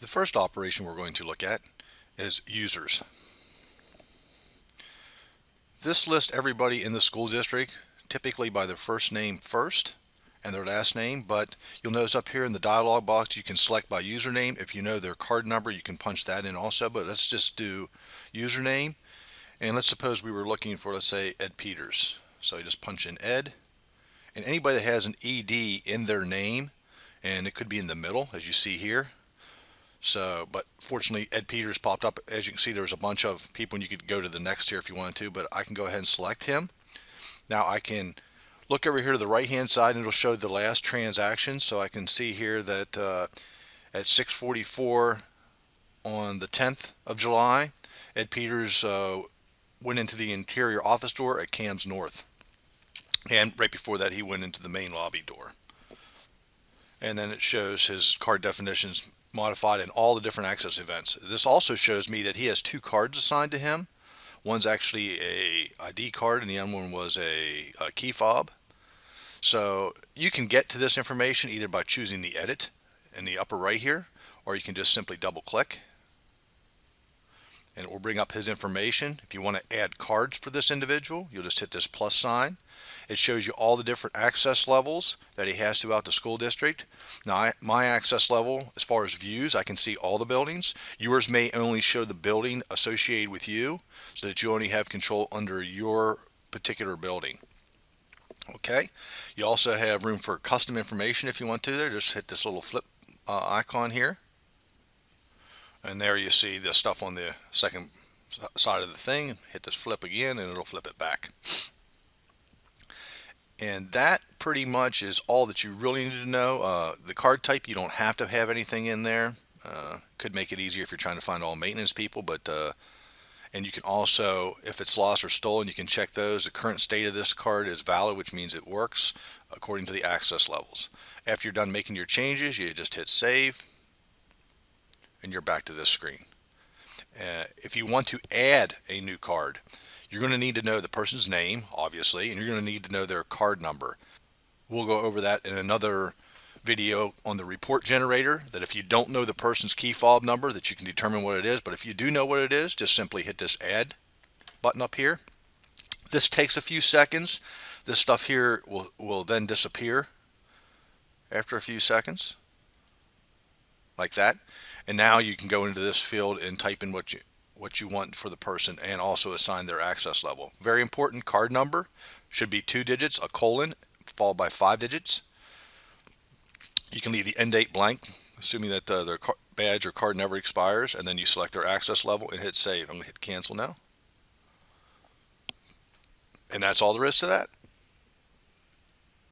The first operation we're going to look at is users. This lists everybody in the school district, typically by their first name first and their last name, but you'll notice up here in the dialog box you can select by username. If you know their card number, you can punch that in also, but let's just do username. And let's suppose we were looking for, let's say, Ed Peters. So you just punch in Ed, and anybody that has an ED in their name, and it could be in the middle as you see here. So, but fortunately Ed Peters popped up. As you can see, there's a bunch of people, and you could go to the next here if you wanted to, but I can go ahead and select him. Now I can look over here to the right hand side and it'll show the last transaction. So I can see here that at 6:44 on the 10th of July, Ed Peters went into the interior office door at Cams North. And right before that, he went into the main lobby door. And then it shows his card definitions modified and all the different access events. This also shows me that he has two cards assigned to him. One's actually a ID card and the other one was a key fob. So you can get to this information either by choosing the edit in the upper right here, or you can just simply double click and it will bring up his information. If you want to add cards for this individual, you'll just hit this plus sign. It shows you all the different access levels that he has throughout the school district. Now, my access level, as far as views, I can see all the buildings. Yours may only show the building associated with you, so that you only have control under your particular building. Okay. You also have room for custom information if you want to there. Just hit this little flip icon here. And there you see the stuff on the second side of the thing. Hit this flip again and it'll flip it back. And that pretty much is all that you really need to know. The card type, you don't have to have anything in there. Could make it easier if you're trying to find all maintenance people, but and you can also, if it's lost or stolen, you can check those. The current state of this card is valid, which means it works according to the access levels. After you're done making your changes, you just hit save and you're back to this screen. If you want to add a new card, you're going to need to know the person's name, obviously, and you're going to need to know their card number. We'll go over that in another video on the report generator, that if you don't know the person's key fob number, that you can determine what it is. But if you do know what it is, just simply hit this add button up here. This takes a few seconds. This stuff here will then disappear after a few seconds, like that. And now you can go into this field and type in what you want for the person and also assign their access level. Very important, card number should be 2 digits, a colon, followed by 5 digits. You can leave the end date blank, assuming that their badge or card never expires, and then you select their access level and hit save. I'm going to hit cancel now. And that's all there is to that.